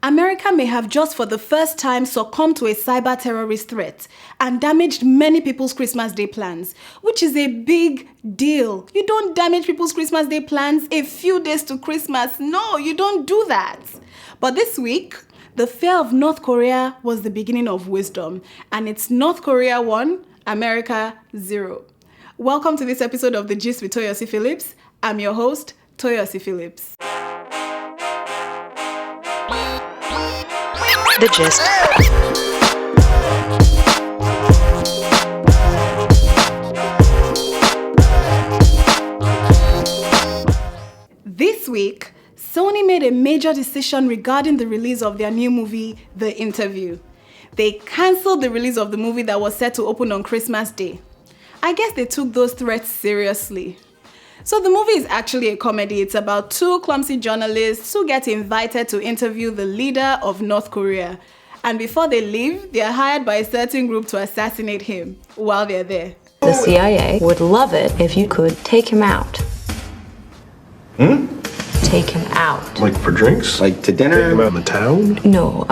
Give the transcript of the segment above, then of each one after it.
America may have just for the first time succumbed to a cyber terrorist threat and damaged many people's Christmas Day plans, which is a big deal. You don't damage people's Christmas Day plans a few days to Christmas. No, you don't do that. But this week, the fear of North Korea was the beginning of wisdom, and it's North Korea 1, America 0. Welcome to this episode of The Gist with Toyosi Phillips. I'm your host, Toyosi Phillips. The Gist. This week, Sony made a major decision regarding the release of their new movie, The Interview. They cancelled the release of the movie that was set to open on Christmas Day. I guess they took those threats seriously. So the movie is actually a comedy. It's about two clumsy journalists who get invited to interview the leader of North Korea. And before they leave, they are hired by a certain group to assassinate him while they're there. The CIA would love it if you could take him out. Take him out. Like for drinks? Like to dinner? Take him out in the town? No,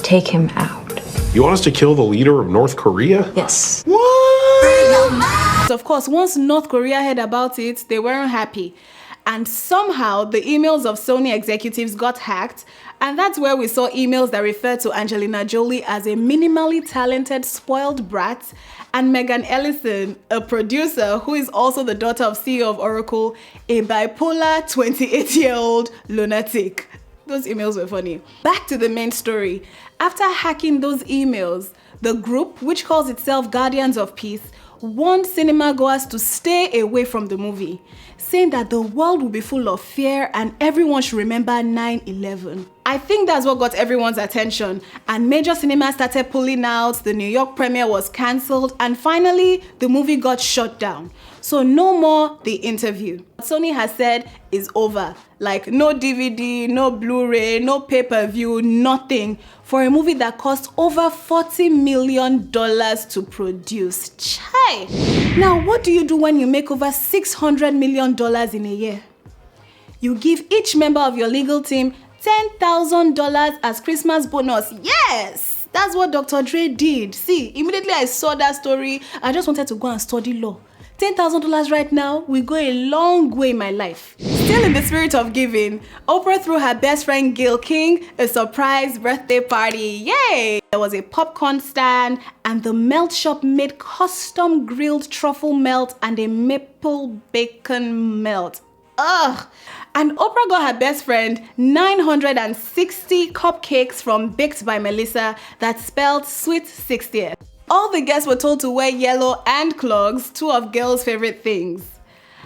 take him out. You want us to kill the leader of North Korea? Yes. So of course, once North Korea heard about it, they weren't happy. And somehow the emails of Sony executives got hacked, and that's where we saw emails that referred to Angelina Jolie as a minimally talented, spoiled brat, and Megan Ellison, a producer who is also the daughter of CEO of Oracle, a bipolar 28-year-old lunatic. Those emails were funny. Back to the main story. After hacking those emails, the group, which calls itself Guardians of Peace, warned cinema goers to stay away from the movie, saying that the world will be full of fear and everyone should remember 9/11. I think that's what got everyone's attention, and major cinemas started pulling out, the New York premiere was cancelled, and finally the movie got shut down. So no more The Interview. What Sony has said is over. Like no DVD, no Blu-ray, no pay-per-view, nothing for a movie that cost over $40 million to produce. Chai! Now what do you do when you make over $600 million in a year? You give each member of your legal team $10,000 as Christmas bonus. Yes! That's what Dr. Dre did. See, immediately I saw that story, I just wanted to go and study law. $10,000 right now will go a long way in my life. Still in the spirit of giving, Oprah threw her best friend Gayle King a surprise birthday party. Yay! There was a popcorn stand, and the melt shop made custom grilled truffle melt and a maple bacon melt. Ugh! And Oprah got her best friend 960 cupcakes from Baked by Melissa that spelled Sweet 60th. All the guests were told to wear yellow and clogs, two of Gayle's favorite things.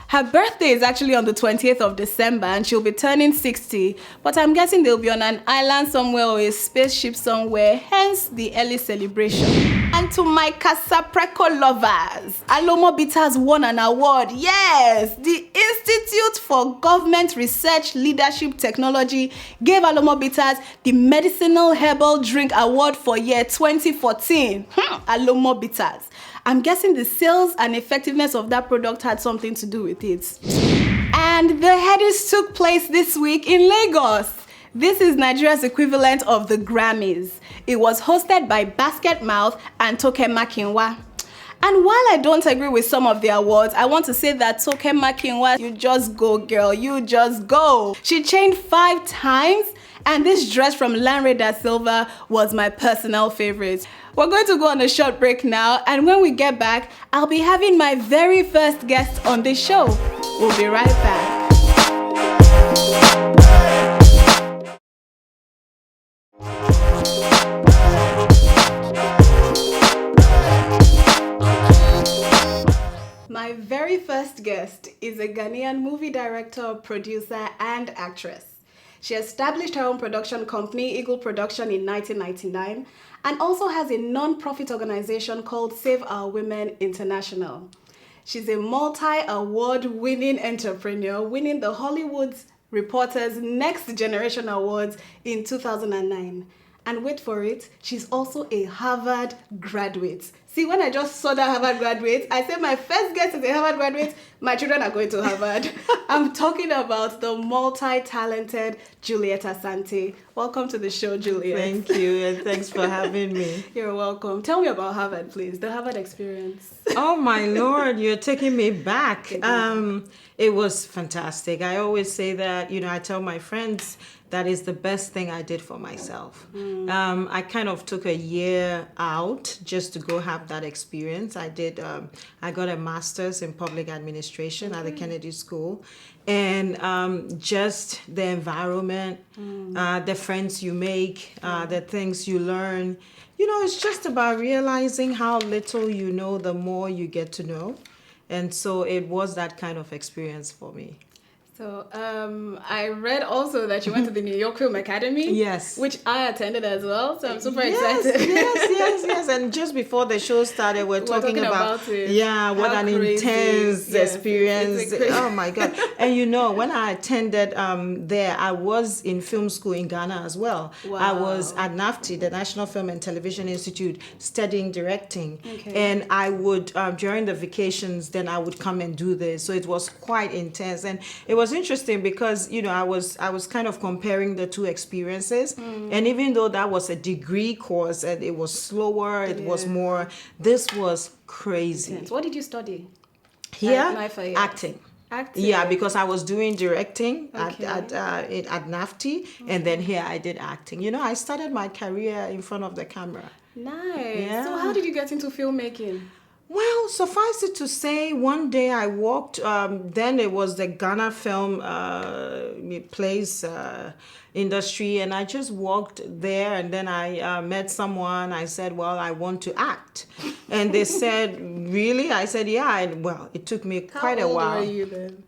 Her birthday is actually on the 20th of December and she'll be turning 60, but I'm guessing they'll be on an island somewhere or a spaceship somewhere, hence the early celebration. And to my Casapreco lovers, Alomo Bitters won an award. Yes! The Institute for Government Research Leadership Technology gave Alomo Bitters the Medicinal Herbal Drink Award for year 2014. Alomo Bitters. I'm guessing the sales and effectiveness of that product had something to do with it. And the Headies took place this week in Lagos. This is Nigeria's equivalent of the Grammys. It was hosted by Basket Mouth and Toke Makinwa. And while I don't agree with some of the awards, I want to say that Toke Makinwa, you just go girl, you just go. She changed 5 times, and this dress from Lanre da Silva was my personal favorite. We're going to go on a short break now, and when we get back, I'll be having my very first guest on this show. We'll be right back. My very first guest is a Ghanaian movie director, producer, and actress. She established her own production company, Eagle Production, in 1999, and also has a non-profit organization called Save Our Women International. She's a multi-award-winning entrepreneur, winning the Hollywood Reporter's Next Generation Awards in 2009. And wait for it, she's also a Harvard graduate. See, when I just saw that Harvard graduate, I said my first guest is a Harvard graduate. My children are going to Harvard. I'm talking about the multi-talented Juliet Asante. Welcome to the show, Juliet. Thank you, and thanks for having me. You're welcome. Tell me about Harvard, please. The Harvard experience. Oh my Lord, you're taking me back. It was fantastic. I always say that, I tell my friends that is the best thing I did for myself. I kind of took a year out just to go have that experience. I got a master's in public administration at the Kennedy School. And just the environment, the friends you make, the things you learn. It's just about realizing how little you know, the more you get to know. And so it was that kind of experience for me. So I read also that you went to the New York Film Academy. Yes. Which I attended as well. So I'm super excited. Yes. And just before the show started, we're talking about it. Yeah, what How an crazy. intense experience. It's Oh my God. And when I attended there, I was in film school in Ghana as well. Wow. I was at NAFTI, the National Film and Television Institute, studying directing. Okay. And I would, during the vacations, then I would come and do this. So it was quite intense. And it was interesting because I was kind of comparing the two experiences, and even though that was a degree course and it was slower, it was more. This was crazy. What did you study? Here, NIFA, acting. Acting. Yeah, because I was doing directing Okay. at NAFTI, and then here I did acting. I started my career in front of the camera. Nice. Yeah. So how did you get into filmmaking? Well, suffice it to say, one day I walked, then it was the Ghana film plays industry, and I just walked there, and then I met someone. I said, well, I want to act. And they said, really? I said, yeah. And well, it took me quite a while. How old were you then?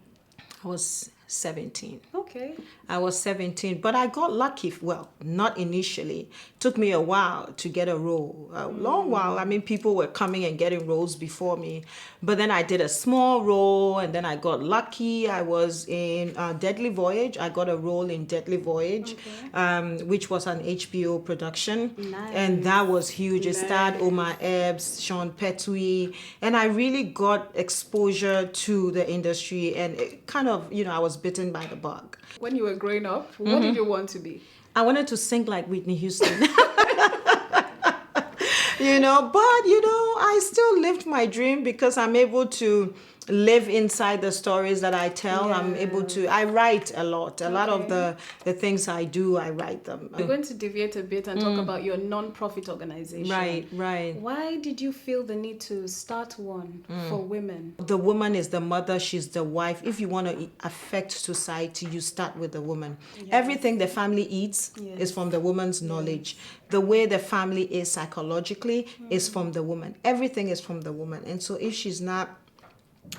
I was 17. Okay. I was 17, but I got lucky. Well, not initially. Took me a while to get a role, a long while. I mean, people were coming and getting roles before me, but then I did a small role, and then I got lucky. I was in Deadly Voyage. I got a role in Deadly Voyage, which was an HBO production, and that was huge. It starred Omar Epps, Sean Petrie, and I really got exposure to the industry, and it kind of, I was bitten by the bug. When you were growing up, what did you want to be? I wanted to sing like Whitney Houston. But I still lived my dream because I'm able to live inside the stories that I tell. Yeah. I'm able to, I write a lot. A lot of the things I do, I write them. We're going to deviate a bit and talk about your non-profit organization. Right. Why did you feel the need to start one for women? The woman is the mother, she's the wife. If you want to affect society, you start with the woman. Yes. Everything the family eats is from the woman's knowledge. The way the family is psychologically is from the woman. Everything is from the woman. And so if she's not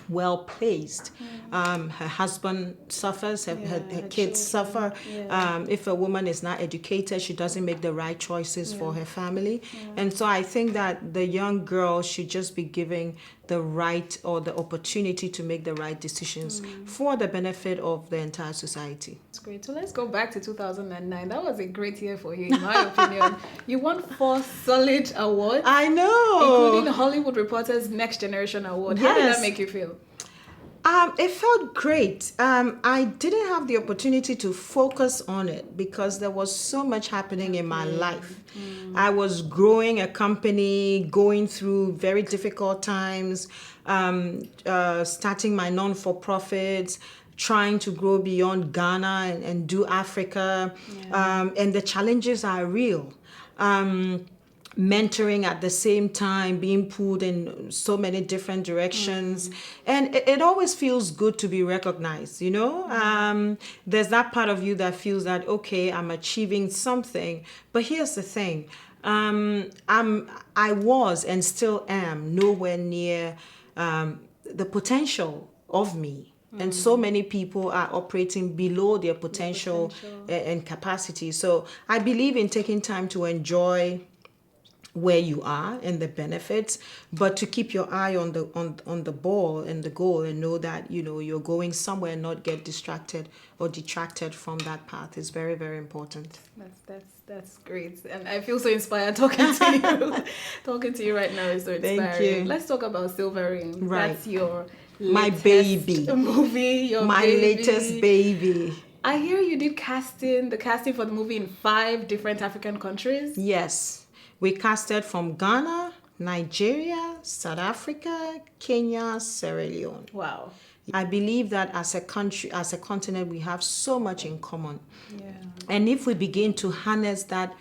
well placed, her husband suffers, her kids suffer. If a woman is not educated, she doesn't make the right choices for her family. And so I think that the young girl should just be given the right or the opportunity to make the right decisions for the benefit of the entire society. That's great. So let's go back to 2009. That was a great year for you, in my opinion. You won 4 solid awards. I know. Including Hollywood Reporter's Next Generation Award. How did that make you feel? It felt great. I didn't have the opportunity to focus on it because there was so much happening in my life. I was growing a company, going through very difficult times, starting my non-for-profits, trying to grow beyond Ghana and do Africa. And the challenges are real. Mentoring at the same time, being pulled in so many different directions. And it always feels good to be recognized, There's that part of you that feels that, okay, I'm achieving something. But here's the thing. I was and still am nowhere near the potential of me. And so many people are operating below their potential and capacity. So I believe in taking time to enjoy where you are and the benefits, but to keep your eye on the ball and the goal, and know that you're going somewhere and not get distracted or detracted from that path is very, very important. That's great, and I feel so inspired talking to you. Talking to you right now is so inspiring. Thank you. Let's talk about Silver Rain. Right. That's your My latest baby movie. My latest baby. I hear you did the casting for the movie in 5 different African countries. Yes. We casted from Ghana, Nigeria, South Africa, Kenya, Sierra Leone. Wow. I believe that as a country, as a continent, we have so much in common. Yeah. And if we begin to harness that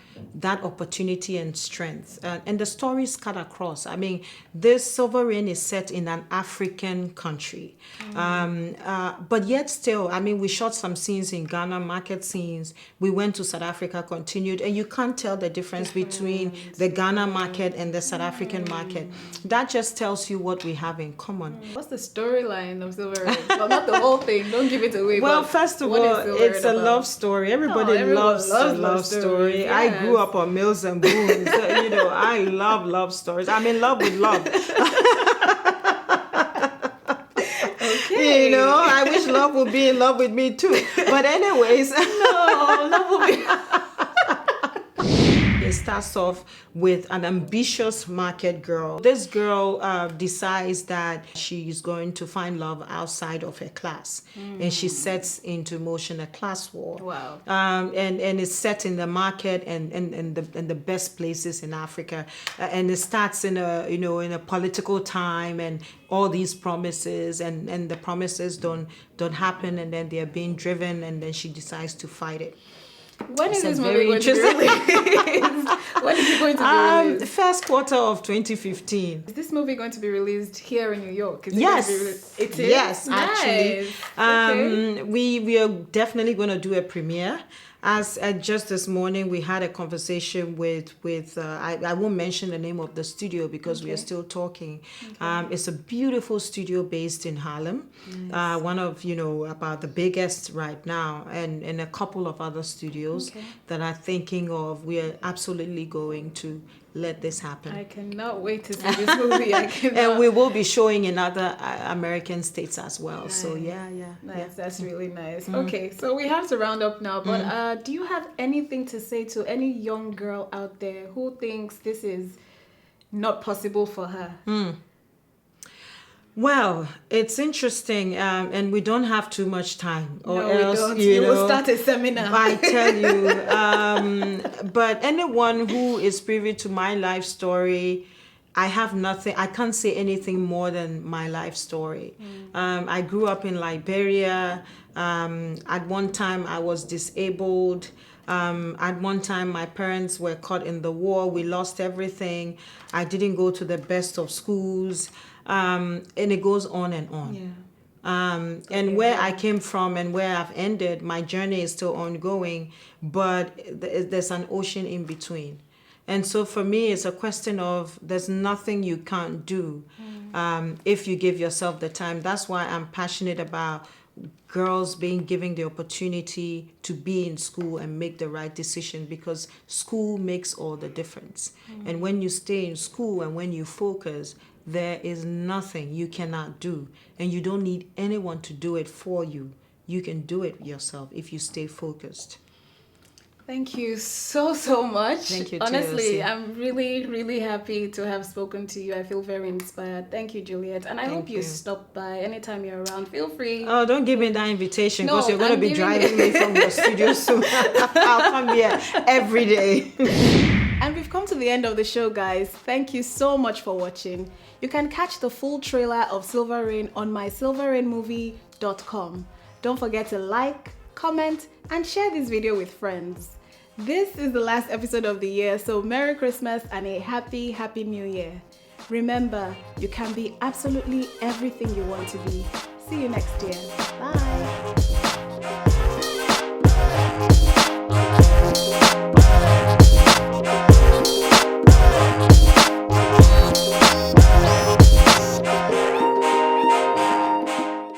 opportunity and strength, and the stories cut across. I mean, this Silver Rain is set in an African country. But yet still, I mean, we shot some scenes in Ghana, market scenes. We went to South Africa, continued, and you can't tell the difference between the Ghana market and the South African market. That just tells you what we have in common. What's the storyline of Silver Rain? Well, not the whole thing. Don't give it away. Well, but first of what all, is Silver it's Rain a about? love story. Everybody Everyone loves a loves love love story. stories, I yes. grew up on Mills and Boons. I love love stories. I'm in love with love. Okay. I wish love would be in love with me too. But anyways, No, love will be. it starts off with an ambitious market girl. This girl decides that she's going to find love outside of her class, and she sets into motion a class war. Wow. And it's set in the market and the best places in Africa, and it starts in a political time, and all these promises and the promises don't happen, and then they're being driven, and then she decides to fight it. When is this movie very going to be released? When is it going to be released? First quarter of 2015. Is this movie going to be released here in New York? Is it Yes. going to be released? It is? Yes, Nice. actually. Okay. We are definitely going to do a premiere. As just this morning, we had a conversation with I won't mention the name of the studio because we are still talking. It's a beautiful studio based in Harlem. One of, about the biggest right now, and a couple of other studios that are thinking of. We are absolutely going to let this happen. I cannot wait to see this movie. And we will be showing in other American states as well. Nice. So yeah. Nice, that's really nice. Okay, so we have to round up now, but do you have anything to say to any young girl out there who thinks this is not possible for her? Well, it's interesting, and we don't have too much time, or No, else we don't. you We'll know. start a seminar. I tell you, but anyone who is privy to my life story, I have nothing. I can't say anything more than my life story. I grew up in Liberia. At one time, I was disabled. At one time, my parents were caught in the war. We lost everything. I didn't go to the best of schools. And it goes on and on. Yeah. And where I came from and where I've ended, my journey is still ongoing, but there's an ocean in between. And so for me, it's a question of there's nothing you can't do if you give yourself the time. That's why I'm passionate about girls being given the opportunity to be in school and make the right decision, because school makes all the difference. And when you stay in school and when you focus, there is nothing you cannot do, and you don't need anyone to do it for you. You can do it yourself if you stay focused. Thank you so much. Thank you, Honestly, Toyosi. I'm really happy to have spoken to you. I feel very inspired. Thank you, Juliet. And I hope you you. stop by anytime you're around. Feel free. Oh, don't give me that invitation, because No, you're going to I'm be giving driving me from your studio soon. I'll come here every day. And we've come to the end of the show, guys. Thank you so much for watching. You can catch the full trailer of Silver Rain on mysilverrainmovie.com. Don't forget to like, comment, and share this video with friends. This is the last episode of the year, so Merry Christmas and a happy New Year. Remember, you can be absolutely everything you want to be. See you next year. Bye.